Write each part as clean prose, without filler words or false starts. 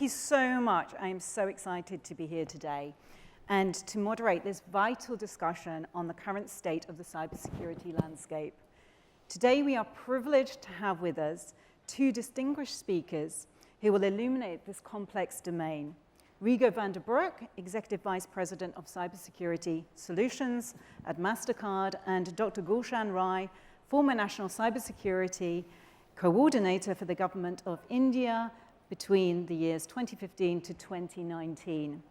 you so much. I am so excited to be here today and to moderate this vital discussion on the current state of the cybersecurity landscape. Today, we are privileged to have with us two distinguished speakers who will illuminate this complex domain. Rigo Van Den Broeck, Executive Vice President of Cybersecurity Solutions at Mastercard, and Dr. Gulshan Rai, former National Cybersecurity Coordinator for the Government of India between the years 2015 to 2019.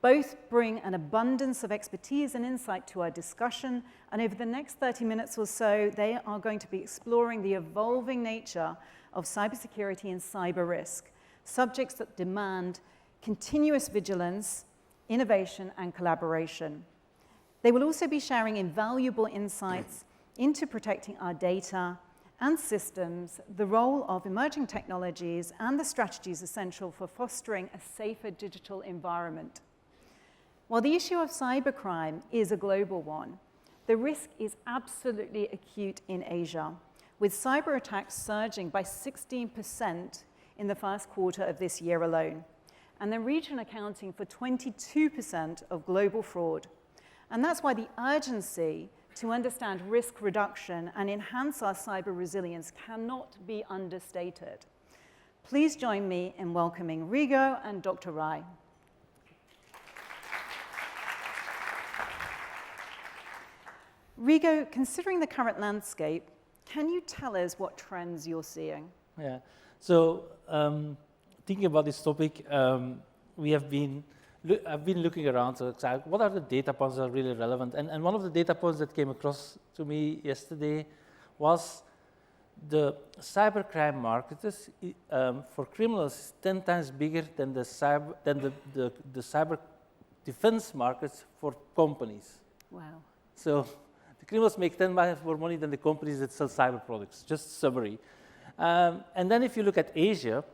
Both bring an abundance of expertise and insight to our discussion, and over the next 30 minutes or so, they are going to be exploring the evolving nature of cybersecurity and cyber risk, subjects that demand continuous vigilance, innovation, and collaboration. They will also be sharing invaluable insights into protecting our data and systems, the role of emerging technologies, and the strategies essential for fostering a safer digital environment. While the issue of cybercrime is a global one, the risk is absolutely acute in Asia, with cyber attacks surging by 16% in the first quarter of this year alone, and the region accounting for 22% of global fraud. And that's why the urgency to understand risk reduction and enhance our cyber resilience cannot be understated. Please join me in welcoming Rigo and Dr. Rai. Rigo, considering the current landscape, can you tell us what trends you're seeing? Yeah, so thinking about this topic, I've been looking around, so what are the data points that are really relevant? And one of the data points that came across to me yesterday was the cybercrime market for criminals is 10 times bigger than the cyber defense markets for companies. Wow. So the criminals make 10 times more money than the companies that sell cyber products, just summary. And then if you look at Asia,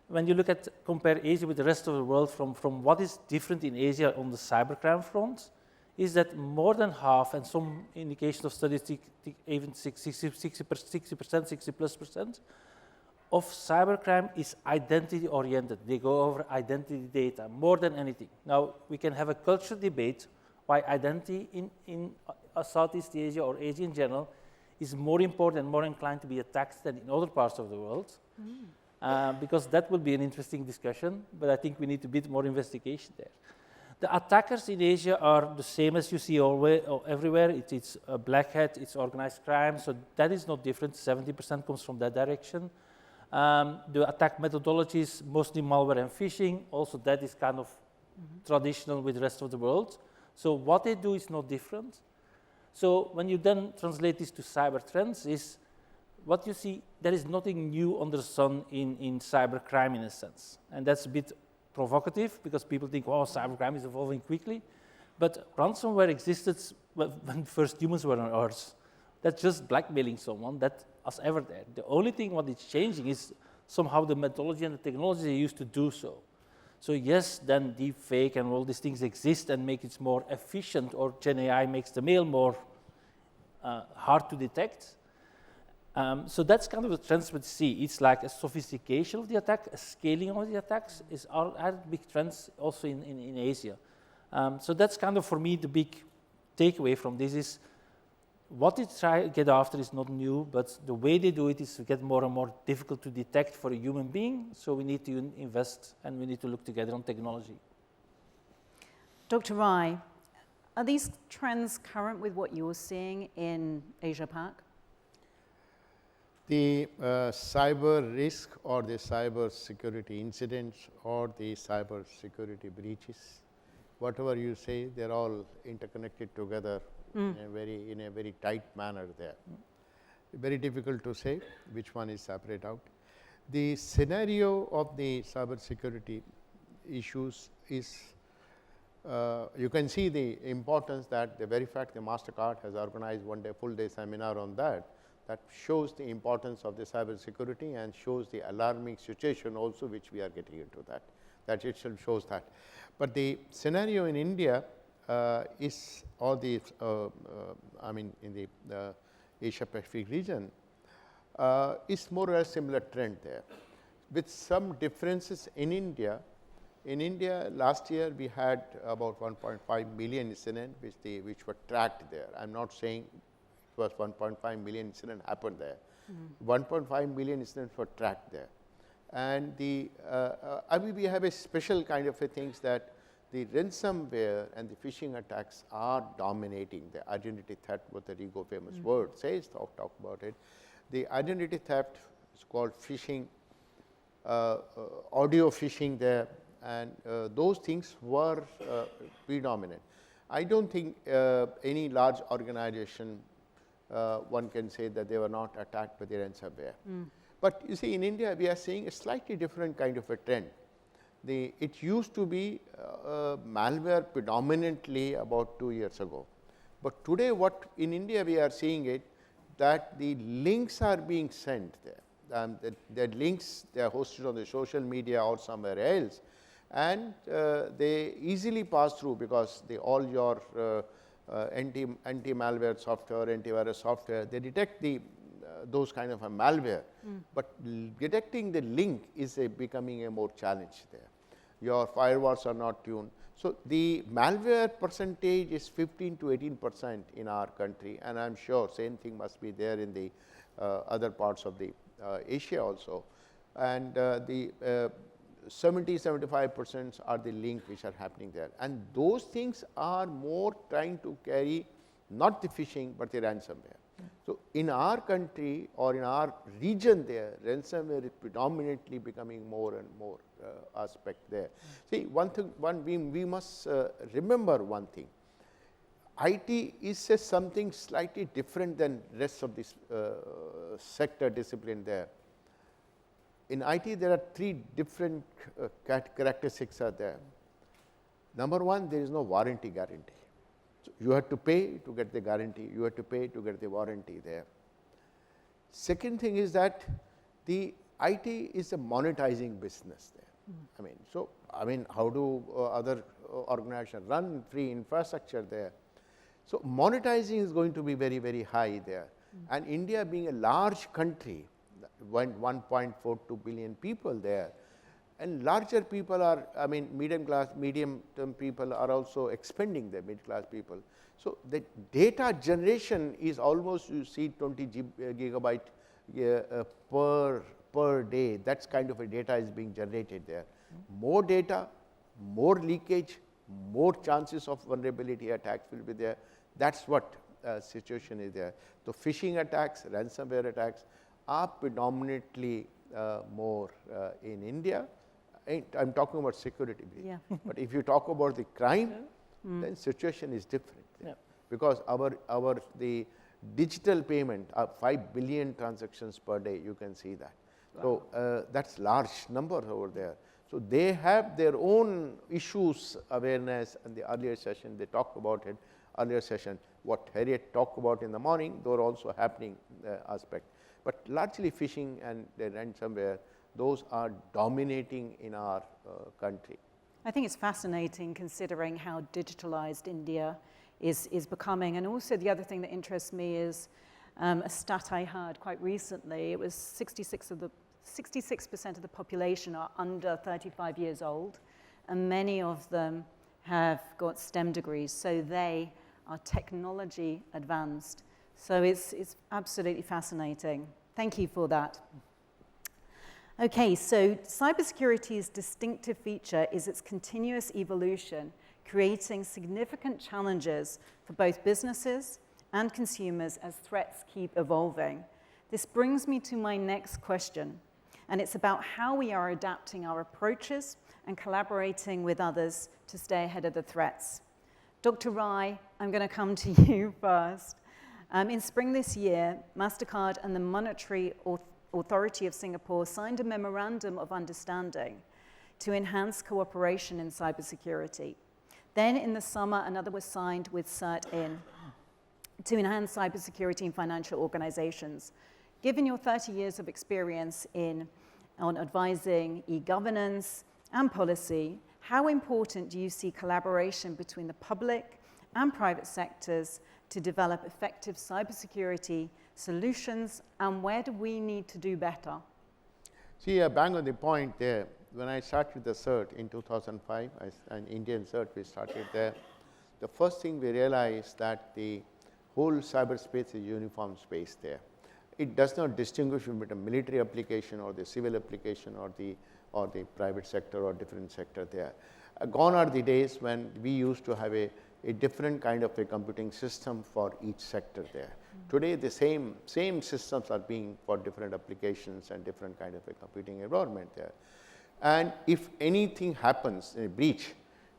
when you compare Asia with the rest of the world, from what is different in Asia on the cybercrime front, is that more than half, and some indications of studies, even 60%, of cybercrime is identity-oriented. They go over identity data more than anything. Now, we can have a cultural debate why identity in Southeast Asia or Asia in general is more important and more inclined to be attacked than in other parts of the world. Because that will be an interesting discussion, but I think we need a bit more investigation there. The attackers in Asia are the same as you see everywhere. It's a black hat, it's organized crime, so that is not different. 70% comes from that direction. The attack methodology is mostly malware and phishing. Also, that is kind of traditional with the rest of the world. So what they do is not different. So when you then translate this to cyber trends is, what you see, there is nothing new under the sun in cybercrime in a sense. And that's a bit provocative because people think, oh, cybercrime is evolving quickly. But ransomware existed when first humans were on Earth. That's just blackmailing someone. That was ever there. The only thing what is changing is somehow the methodology and the technology they used to do so. So yes, then deepfake and all these things exist and make it more efficient, or Gen AI makes the mail more hard to detect. So that's kind of the trends we see. It's like a sophistication of the attack, a scaling of the attacks are big trends also in Asia. So that's kind of, for me, the big takeaway from this is what they try to get after is not new, but the way they do it is to get more and more difficult to detect for a human being. So we need to invest and we need to look together on technology. Dr. Rai, are these trends current with what you're seeing in Asia-Pac? The cyber risk or the cyber security incidents or the cyber security breaches, whatever you say, they're all interconnected together in a very tight manner there. Very difficult to say which one is separate out. The scenario of the cyber security issues is, you can see the importance that the very fact the Mastercard has organized full-day seminar on that shows the importance of the cyber security and shows the alarming situation also which we are getting into that itself shows that. But the scenario in India is, or the, I mean in the Asia Pacific region, is more or less similar trend there. with some differences in India. In India, last year we had about 1.5 million incidents which were tracked there. I am not saying it was 1.5 million incidents happened there. 1.5 million incidents were tracked there. And the I mean, we have a special kind of a things that the ransomware and the phishing attacks are dominating the identity theft, what the Rigo famous word says, talk about it. The identity theft is called phishing, audio phishing there, and those things were predominant. I don't think any large organization one can say that they were not attacked by the ransomware. But you see, in India we are seeing a slightly different kind of a trend. It used to be malware predominantly about 2 years ago, but today what in India we are seeing it that the links are being sent there. The links, they are hosted on the social media or somewhere else, and they easily pass through because all your anti-malware software, antivirus software, they detect those kind of a malware, but detecting the link is becoming a more challenge there. Your firewalls are not tuned. So, the malware percentage is 15 to 18% in our country, and I am sure same thing must be there in the other parts of the Asia also, and the 70-75% are the link which are happening there, and those things are more trying to carry not the phishing, but the ransomware. So, in our country or in our region there, ransomware is predominantly becoming more and more aspect there. See, one thing, we must remember one thing. IT is something slightly different than rest of this sector discipline there. In IT, there are 3 different characteristics are there. Number one, there is no warranty guarantee. So, you have to pay to get the guarantee, you have to pay to get the warranty there. Second thing is that the IT is a monetizing business there. I mean, so, I mean, how do other organizations run free infrastructure there? So, monetizing is going to be very, very high there, and India being a large country, 1.42 billion people there, and larger people are, I mean, medium term people are also expanding the middle class people. So, the data generation is almost, you see, 20 gigabyte per day. That's kind of a data is being generated there. More data, more leakage, more chances of vulnerability attacks will be there. That's what situation is there. So, phishing attacks, ransomware attacks are predominantly more in India. I am talking about security, but if you talk about the crime, then situation is different, because the digital payment, 5 billion transactions per day, you can see that. Wow. So, that's large number over there. So, they have their own issues awareness, and the earlier session they talked about it, earlier session what Harriet talked about in the morning, those are also happening aspect. But largely phishing and the ransomware, those are dominating in our country. I think it's fascinating considering how digitalized India is becoming. And also the other thing that interests me is a stat I heard quite recently. It was 66% of the population are under 35 years old, and many of them have got STEM degrees, so they are technology advanced. So it's absolutely fascinating. Thank you for that. Okay, so cybersecurity's distinctive feature is its continuous evolution, creating significant challenges for both businesses and consumers as threats keep evolving. This brings me to my next question, and it's about how we are adapting our approaches and collaborating with others to stay ahead of the threats. Dr. Rai, I'm going to come to you first. In spring this year, Mastercard and the Monetary Authority of Singapore signed a memorandum of understanding to enhance cooperation in cybersecurity. Then in the summer, another was signed with CERT-IN to enhance cybersecurity in financial organizations. Given your 30 years of experience on advising e-governance and policy, how important do you see collaboration between the public and private sectors to develop effective cybersecurity solutions, and where do we need to do better? See, bang on the point there. When I started the CERT in 2005, an Indian CERT, we started there. The first thing we realized that the whole cyberspace is uniform space there. It does not distinguish between a military application or the civil application or the private sector or different sector there. Gone are the days when we used to have a different kind of a computing system for each sector there. Today, the same systems are being for different applications and different kind of a computing environment there. And if anything happens, a breach,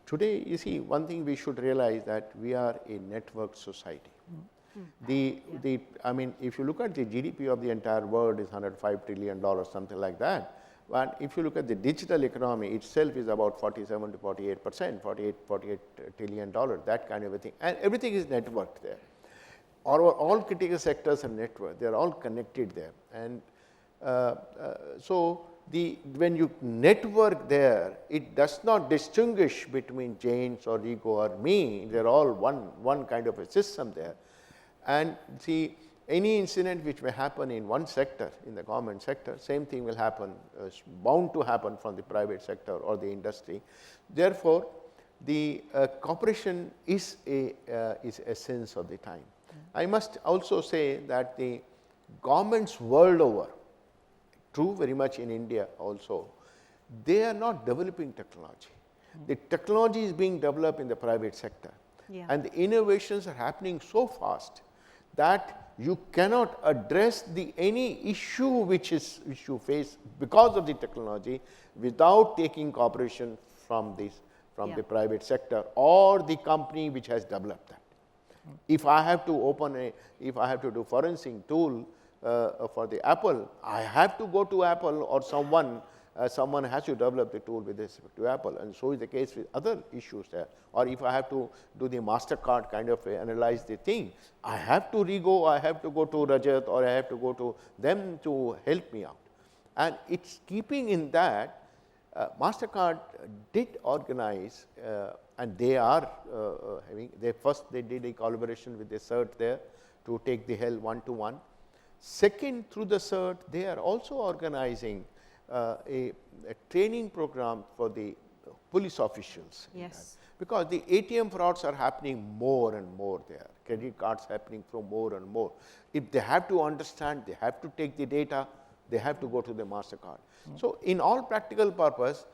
today, you see, one thing we should realize that we are a networked society. I mean, if you look at the GDP of the entire world is $105 trillion, something like that. But if you look at the digital economy itself is about 47 to 48%, 48 trillion dollars, that kind of a thing. And everything is networked there. All critical sectors are networked. They are all connected there. And so when you network there, it does not distinguish between James or Rigo or me. They are all one kind of a system there. And see, any incident which may happen in one sector, in the government sector, same thing will happen, bound to happen from the private sector or the industry. Therefore, the cooperation is essence of the time. I must also say that the governments world over, true very much in India also, they are not developing technology. The technology is being developed in the private sector. And the innovations are happening so fast that you cannot address any issue which you face because of the technology without taking cooperation from the private sector or the company which has developed that. If I have to if I have to do forensic tool for the Apple, I have to go to Apple or someone has to develop the tool with respect to Apple, and so is the case with other issues there. Or if I have to do the Mastercard kind of analyze the thing, I have to Rigo, I have to go to Rajat, or I have to go to them to help me out. And it's keeping in that, Mastercard did organize, and they are they did a collaboration with the CERT there to take the help one-to-one. Second, through the CERT, they are also organizing a training program for the police officials. Yes. Because the ATM frauds are happening more and more there, credit cards happening from more and more. If they have to understand, they have to take the data, they have to go to the Mastercard. So, in all practical purpose,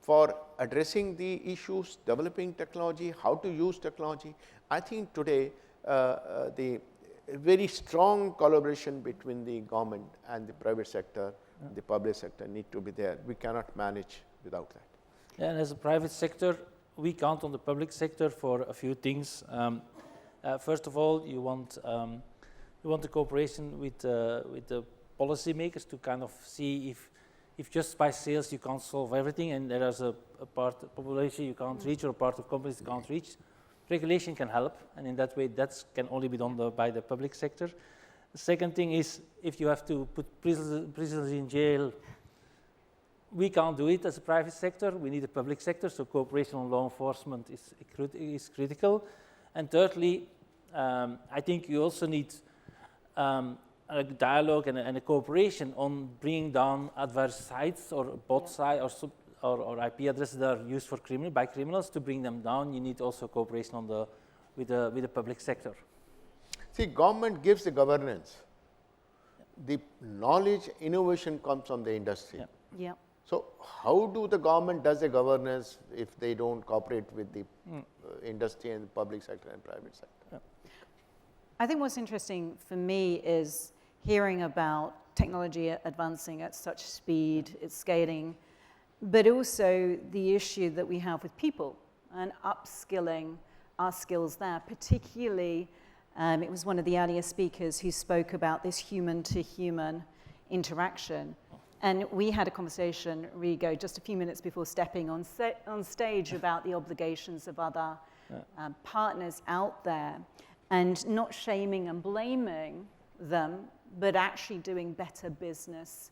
for addressing the issues, developing technology, how to use technology, I think today the very strong collaboration between the government and the private sector, the public sector need to be there. We cannot manage without that. And as a private sector, we count on the public sector for a few things. First of all, you want the cooperation with the policymakers to kind of see if just by sales you can't solve everything, and there is a part of population you can't reach or a part of companies you can't reach. Regulation can help, and in that way that can only be done by the public sector. The second thing is, if you have to put prisoners in jail, we can't do it as a private sector. We need a public sector, so cooperation on law enforcement is critical. And thirdly, I think you also need a dialogue and a cooperation on bringing down adverse sites or bot sites or IP addresses that are used for by criminals. To bring them down, you need also cooperation with the public sector. See, government gives the governance. The knowledge, innovation comes from the industry. Yeah. So, how do the government does the governance if they don't cooperate with the industry and the public sector and private sector? I think what's interesting for me is hearing about technology advancing at such speed, it's scaling, but also the issue that we have with people and upskilling our skills there, particularly it was one of the earlier speakers who spoke about this human-to-human interaction. And we had a conversation, Rigo, just a few minutes before stepping on stage about the obligations of other partners out there, and not shaming and blaming them, but actually doing better business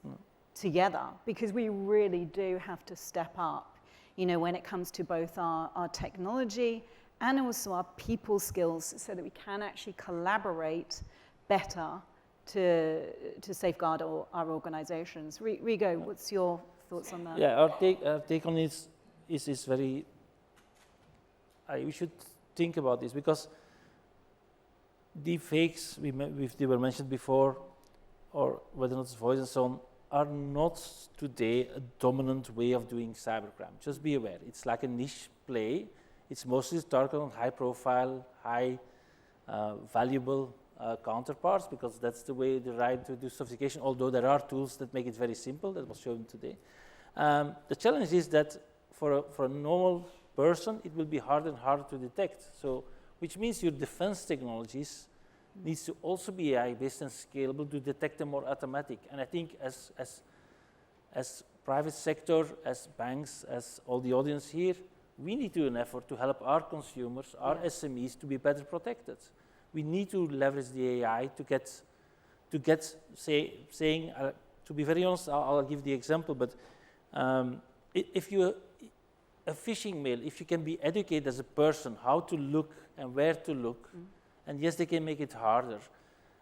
together, because we really do have to step up, when it comes to both our technology and also our people skills, so that we can actually collaborate better to safeguard our organizations. Rigo, what's your thoughts on that? Yeah, our take on this is very, we should think about this because deepfakes, they were mentioned before, or whether or not it's voice and so on, are not today a dominant way of doing cybercrime. Just be aware, it's like a niche play. It's mostly targeted on high profile, high valuable counterparts because that's the way the right to do sophistication, although there are tools that make it very simple, that was shown today. The challenge is that for a normal person, it will be harder and harder to detect. So, which means your defense technologies needs to also be AI-based and scalable to detect them more automatic. And I think as private sector, as banks, as all the audience here, we need to do an effort to help our consumers, our SMEs to be better protected. We need to leverage the AI to get saying, to be very honest, I'll give the example, but if you, a phishing mail, if you can be educated as a person how to look and where to look, and yes, they can make it harder,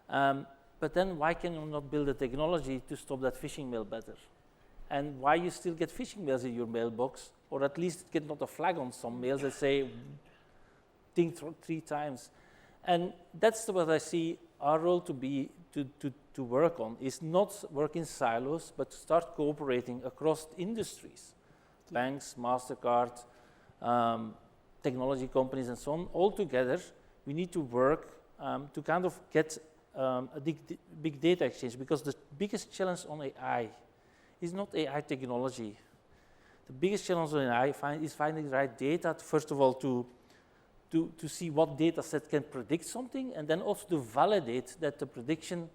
but then why can you not build a technology to stop that phishing mail better? And why you still get phishing mails in your mailbox, or at least get not a flag on some mails that say, think 3 times. And that's what I see our role to be, to work on, is not work in silos, but start cooperating across industries. Banks, Mastercard, technology companies and so on, all together, we need to work to kind of get a big data exchange, because the biggest challenge on AI is not AI technology. The biggest challenge on AI is finding the right data, first of all, to see what data set can predict something, and then also to validate that the prediction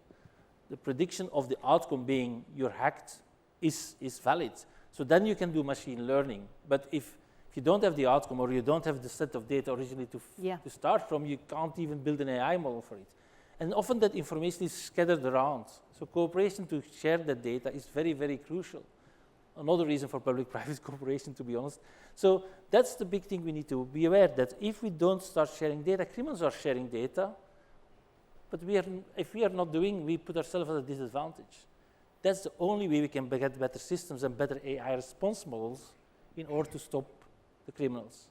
of the outcome being you're hacked is valid. So then you can do machine learning. But if you don't have the outcome, or you don't have the set of data originally to start from, you can't even build an AI model for it. And often that information is scattered around. So cooperation to share that data is very, very crucial. Another reason for public-private cooperation, to be honest. So that's the big thing we need to be aware, that if we don't start sharing data, criminals are sharing data, but if we are not doing, we put ourselves at a disadvantage. That's the only way we can get better systems and better AI response models in order to stop the criminals.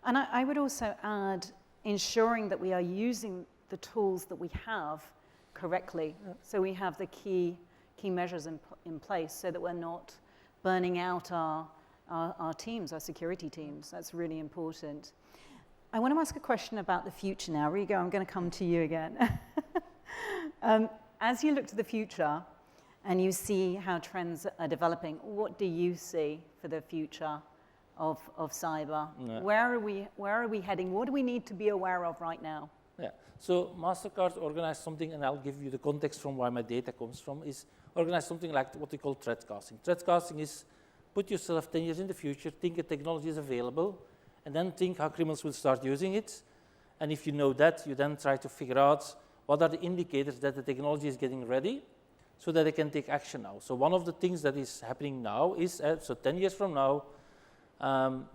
And I would also add ensuring that we are using the tools that we have correctly. So we have the key measures in place so that we're not burning out our teams, our security teams. That's really important. I want to ask a question about the future now. Rigo, I'm going to come to you again. As you look to the future and you see how trends are developing, what do you see for the future of cyber? Yeah. Where are we heading? What do we need to be aware of right now? Yeah. So Mastercard organized something, and I'll give you the context from where my data comes from, is organize something like what we call threat casting. Threat casting is put yourself 10 years in the future, think a technology is available, and then think how criminals will start using it. And if you know that, you then try to figure out what are the indicators that the technology is getting ready so that they can take action now. So one of the things that is happening now is, so 10 years from now,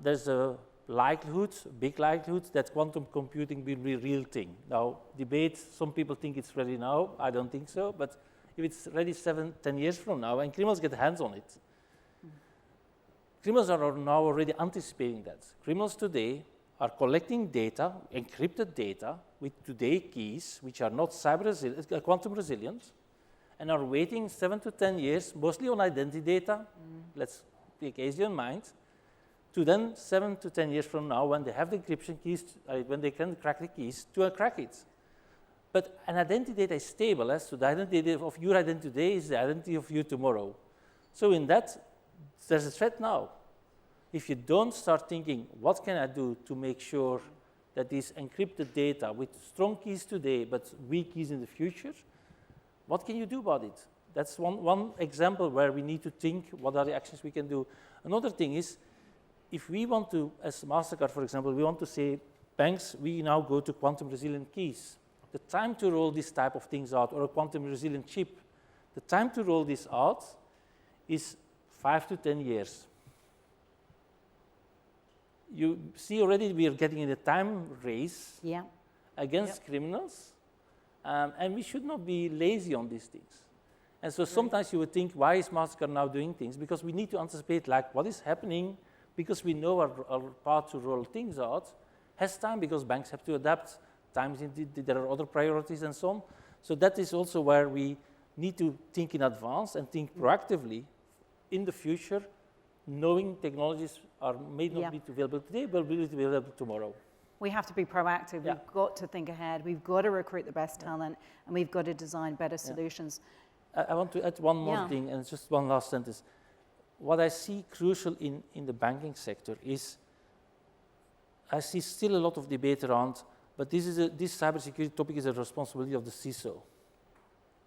there's a big likelihood that quantum computing will be a real thing. Now, debate, some people think it's ready now, I don't think so, but if it's ready 10 years from now and criminals get hands on it, criminals are now already anticipating that. Criminals today are collecting data, encrypted data, with today keys, which are not quantum resilient, and are waiting 7 to 10 years, mostly on identity data, let's take ASIO in mind, to then 7 to 10 years from now, when they have the encryption keys, when they can crack the keys, to crack it. But an identity data is stable, so the identity of your identity today is the identity of you tomorrow. So in that, there's a threat now. If you don't start thinking, what can I do to make sure that these encrypted data with strong keys today, but weak keys in the future, what can you do about it? That's one example where we need to think, what are the actions we can do? Another thing is, if we want to, as Mastercard, for example, we want to say, banks, we now go to quantum resilient keys. The time to roll this type of things out, or a quantum resilient chip, the time to roll this out is 5 to 10 years. You see already we are getting in a time race against criminals, And we should not be lazy on these things. And so sometimes you would think, why is Mastercard now doing things? Because we need to anticipate like what is happening, because we know our path to roll things out has time, because banks have to adapt. Times there are other priorities and so on. So that is also where we need to think in advance and think proactively in the future, knowing technologies may not be available today, but will be available tomorrow. We have to be proactive. We've got to think ahead. We've got to recruit the best talent, and we've got to design better solutions. I want to add one more thing, and just one last sentence. What I see crucial in the banking sector is I see still a lot of debate around, but this cybersecurity topic is a responsibility of the CISO.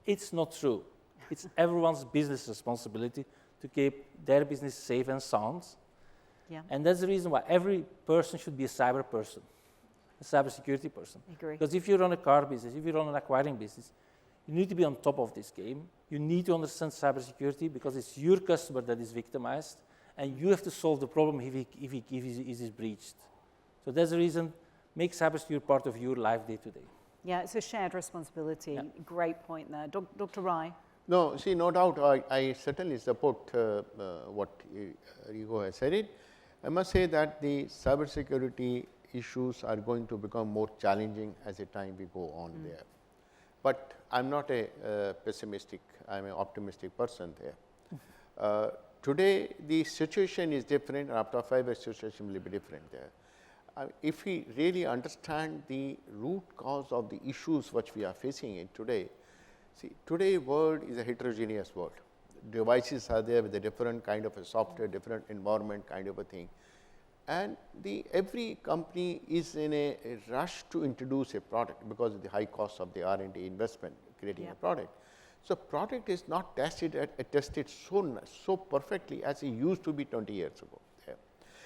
It's not true. It's everyone's business responsibility to keep their business safe and sound. Yeah. And that's the reason why every person should be a cyber person, a cybersecurity person. I agree. Because if you run a car business, if you run an acquiring business, you need to be on top of this game. You need to understand cybersecurity because it's your customer that is victimized, and you have to solve the problem if he is breached. So that's the reason, make cybersecurity part of your life day to day. Yeah, it's a shared responsibility. Yeah. Great point there. Dr. Rai? No, see, no doubt, I certainly support what Rigo has said it. I must say that the cybersecurity issues are going to become more challenging as the time we go on there. But I'm not a pessimistic, I'm an optimistic person there. Today, the situation is different, and after 5 years, the situation will be different there. If we really understand the root cause of the issues which we are facing in today, see, today world is a heterogeneous world. Devices are there with a different kind of a software, different environment kind of a thing. And every company is in a rush to introduce a product because of the high cost of the R&D investment creating a product. So product is not tested so perfectly as it used to be 20 years ago. Yeah.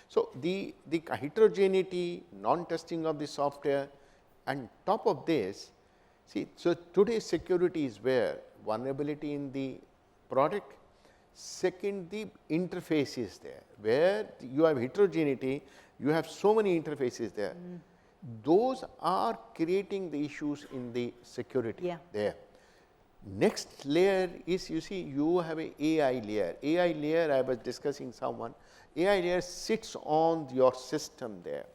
So the heterogeneity, non-testing of the software, and top of this, see, so today's security is where vulnerability in the product. Second, the interface is there, where you have heterogeneity, you have so many interfaces there. Those are creating the issues in the security there. Next layer is, you see, you have a AI layer. AI layer, I was discussing someone, AI layer sits on your system there.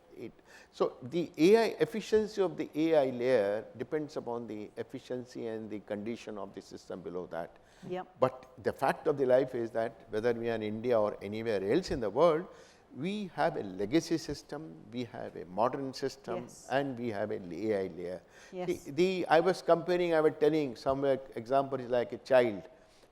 So the AI efficiency of the AI layer depends upon the efficiency and the condition of the system below that. Yep. But the fact of the life is that whether we are in India or anywhere else in the world, we have a legacy system, we have a modern system, and we have an AI layer. Yes. I was comparing, I was telling somewhere example is like a child.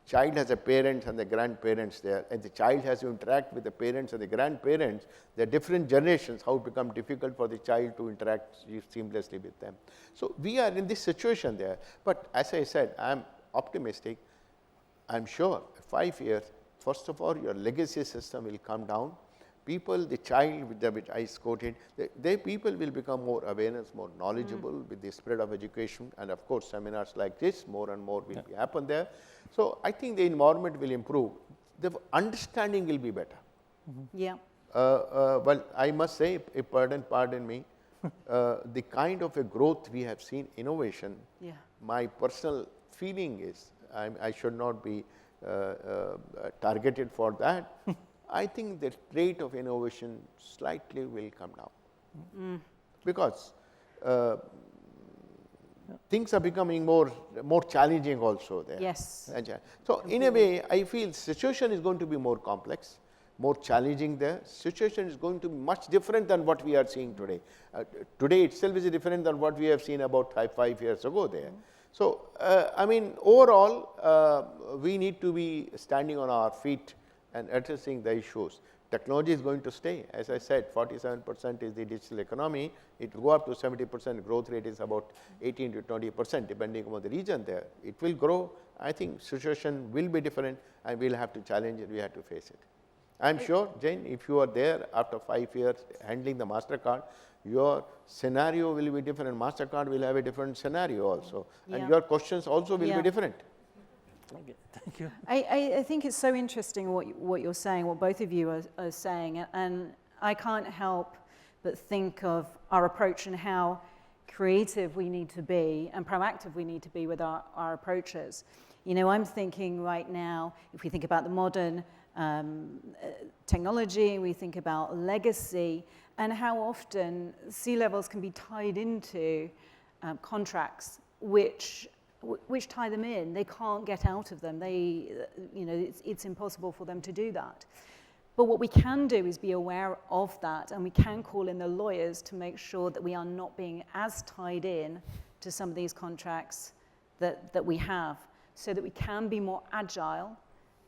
Child has a parents and the grandparents there, and the child has to interact with the parents and the grandparents. There are different generations, how it becomes difficult for the child to interact seamlessly with them. So we are in this situation there. But as I said, I am optimistic. I am sure 5 years, first of all, your legacy system will come down. People, the child which I quoted, people will become more awareness, more knowledgeable with the spread of education, and of course seminars like this, more and more will happen there. So I think the environment will improve. The understanding will be better. Yeah. Well, I must say, pardon me, the kind of a growth we have seen, innovation, my personal feeling is, I should not be targeted for that. I think the rate of innovation slightly will come down because things are becoming more challenging also there. Yes. So in a way, I feel situation is going to be more complex, more challenging there. Situation is going to be much different than what we are seeing today. Today itself is different than what we have seen about 5 years ago there. So I mean, overall, we need to be standing on our feet and addressing the issues. Technology is going to stay. As I said, 47% is the digital economy. It will go up to 70%. Growth rate is about 18 to 20%, depending on the region there. It will grow. I think situation will be different, and we'll have to challenge it. We have to face it. I'm sure, Jane, if you are there after 5 years handling the Mastercard, your scenario will be different. Mastercard will have a different scenario also, and your questions also will be different. Okay, thank you. I think it's so interesting what you're saying, what both of you are saying, and I can't help but think of our approach and how creative we need to be and proactive we need to be with our approaches. You know, I'm thinking right now, if we think about the modern technology, we think about legacy, and how often C-levels can be tied into contracts which tie them in. They can't get out of them. You know, it's impossible for them to do that. But what we can do is be aware of that, and we can call in the lawyers to make sure that we are not being as tied in to some of these contracts that we have, so that we can be more agile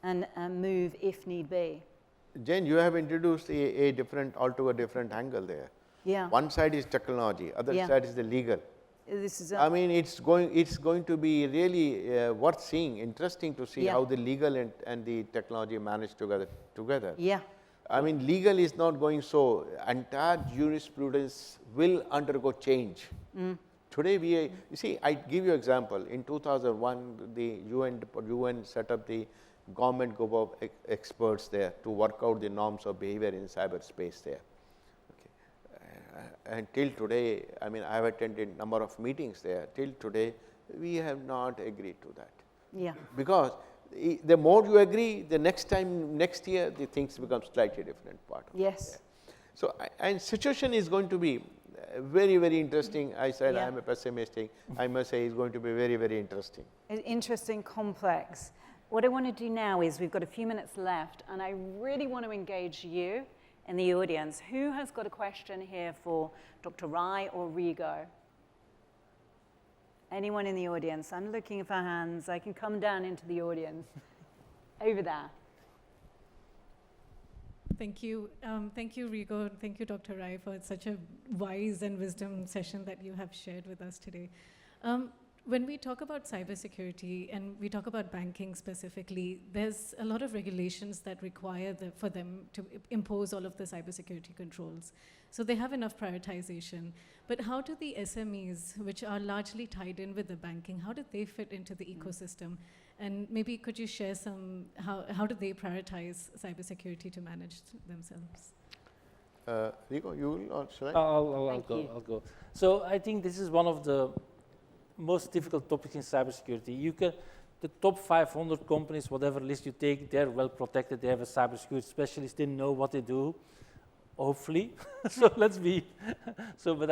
and move if need be. Jane, you have introduced a altogether different angle there. Yeah. One side is technology, other side is the legal. This is I mean, it's going to be really worth seeing, interesting to see how the legal and the technology manage together. Yeah. I mean, legal is not going so, entire jurisprudence will undergo change. Today you see, I give you example, in 2001, the UN set up the government group of experts there to work out the norms of behavior in cyberspace there. And till today, I mean, I have attended number of meetings there. Till today, we have not agreed to that. Yeah. Because the more you agree, the next year, the things become slightly different part. Yes. So, and situation is going to be very, very interesting. I said I am a pessimistic. I must say it's going to be very, very interesting. Interesting, complex. What I want to do now is we've got a few minutes left, and I really want to engage you in the audience. Who has got a question here for Dr. Rai or Rigo? Anyone in the audience? I'm looking for hands. I can come down into the audience. Over there. Thank you. Thank you, Rigo. Thank you, Dr. Rai, for such a wise and wisdom session that you have shared with us today. When we talk about cybersecurity and we talk about banking specifically, there's a lot of regulations that require for them to impose all of the cybersecurity controls. So they have enough prioritization. But how do the SMEs, which are largely tied in with the banking, how do they fit into the ecosystem? And maybe could you share how do they prioritize cybersecurity to manage themselves? Rigo, you will or shall I? I'll go. So I think this is one of the most difficult topics in cybersecurity. The top 500 companies, whatever list you take, they're well protected. They have a cybersecurity specialist. They know what they do, hopefully. So let's be. So, but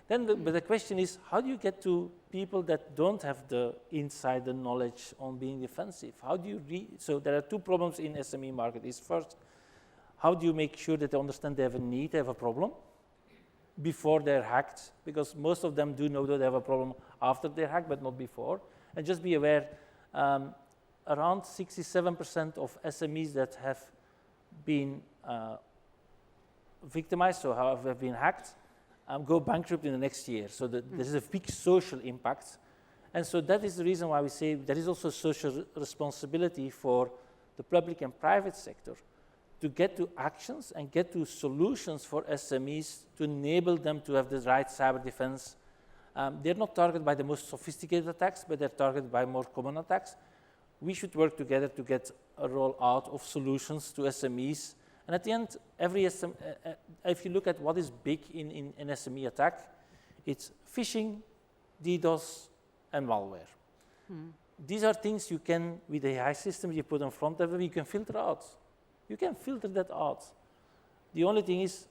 but the question is, how do you get to people that don't have the insider knowledge on being defensive? How do you so there are two problems in SME market. Is first, how do you make sure that they understand they have a need, they have a problem before they're hacked? Because most of them do know that they have a problem after they're hacked, but not before. And just be aware, around 67% of SMEs that have been victimized, so have been hacked, go bankrupt in the next year. So there is a big social impact. And so that is the reason why we say there is also social responsibility for the public and private sector to get to actions and get to solutions for SMEs to enable them to have the right cyber defense. They're not targeted by the most sophisticated attacks, but they're targeted by more common attacks. We should work together to get a rollout of solutions to SMEs. And at the end, if you look at what is big in an SME attack, it's phishing, DDoS, and malware. These are things you can, with AI systems you put in front of them, you can filter out. You can filter that out. The only thing is,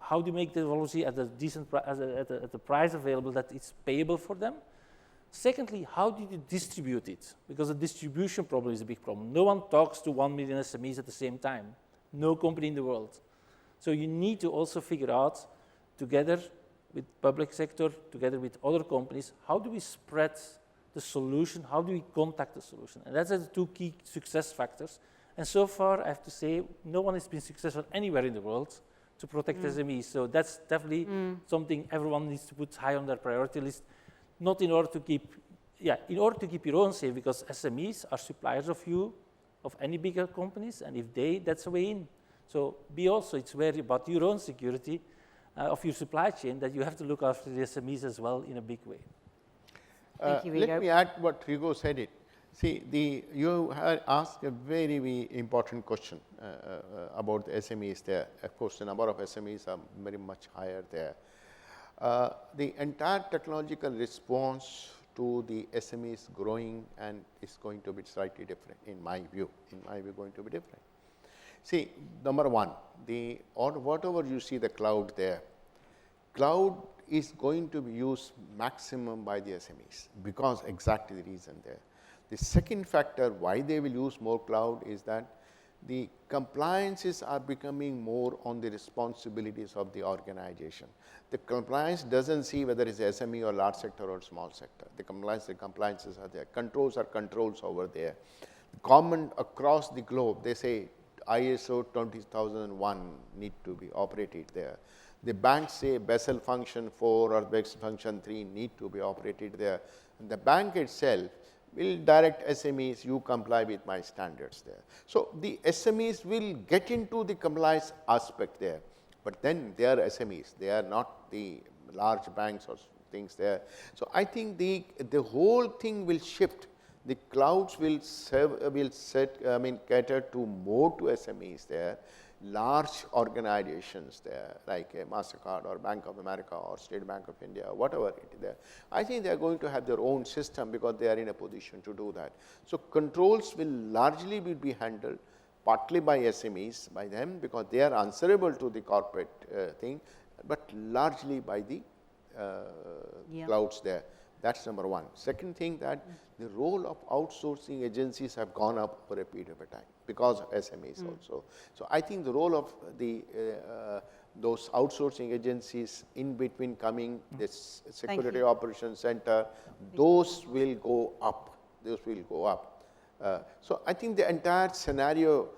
how do you make the technology at a decent at the price available that it's payable for them? Secondly, how do you distribute it? Because the distribution problem is a big problem. No one talks to 1 million SMEs at the same time. No company in the world. So you need to also figure out, together with public sector, together with other companies, how do we spread the solution? How do we contact the solution? And that's the two key success factors. And so far, I have to say, no one has been successful anywhere in the world to protect SMEs. So that's definitely something everyone needs to put high on their priority list. Not in order to keep, in order to keep your own safe, because SMEs are suppliers of you, of any bigger companies, and if that's a way in. So it's very about your own security of your supply chain that you have to look after the SMEs as well in a big way. Thank you, Rigo. Let me add what Rigo said it. See, you have asked a very, very important question about the SMEs there. Of course, the number of SMEs are very much higher there. The entire technological response to the SMEs growing and is going to be slightly different in my view, going to be different. See, number one, whatever you see the cloud there, cloud is going to be used maximum by the SMEs because exactly the reason there. The second factor why they will use more cloud is that the compliances are becoming more on the responsibilities of the organization. The compliance doesn't see whether it's SME or large sector or small sector. The compliances are there. Controls are controls over there. Common across the globe, they say ISO 20001 need to be operated there. The banks say Basel function 4 or Basel function 3 need to be operated there. And the bank itself will direct SMEs, you comply with my standards there. So, the SMEs will get into the compliance aspect there, but then they are SMEs, they are not the large banks or things there. So, I think the whole thing will shift. The clouds will cater to more to SMEs there, large organizations there like a Mastercard or Bank of America or State Bank of India or whatever it is there. I think they are going to have their own system because they are in a position to do that. So, controls will largely be handled partly by SMEs, by them because they are answerable to the corporate thing, but largely by the clouds there. That is number one. Second thing, that the role of outsourcing agencies have gone up over a period of time because of SMEs also. So, I think the role of the those outsourcing agencies in between coming, this security operations center, those will go up. Those will go up. So, I think the entire scenario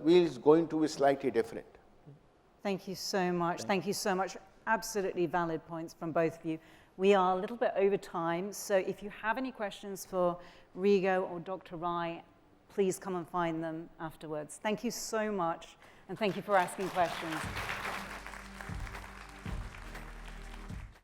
is going to be slightly different. Thank you so much. Thank you so much. Absolutely valid points from both of you. We are a little bit over time, so if you have any questions for Rigo or Dr. Rai, please come and find them afterwards. Thank you so much, and thank you for asking questions.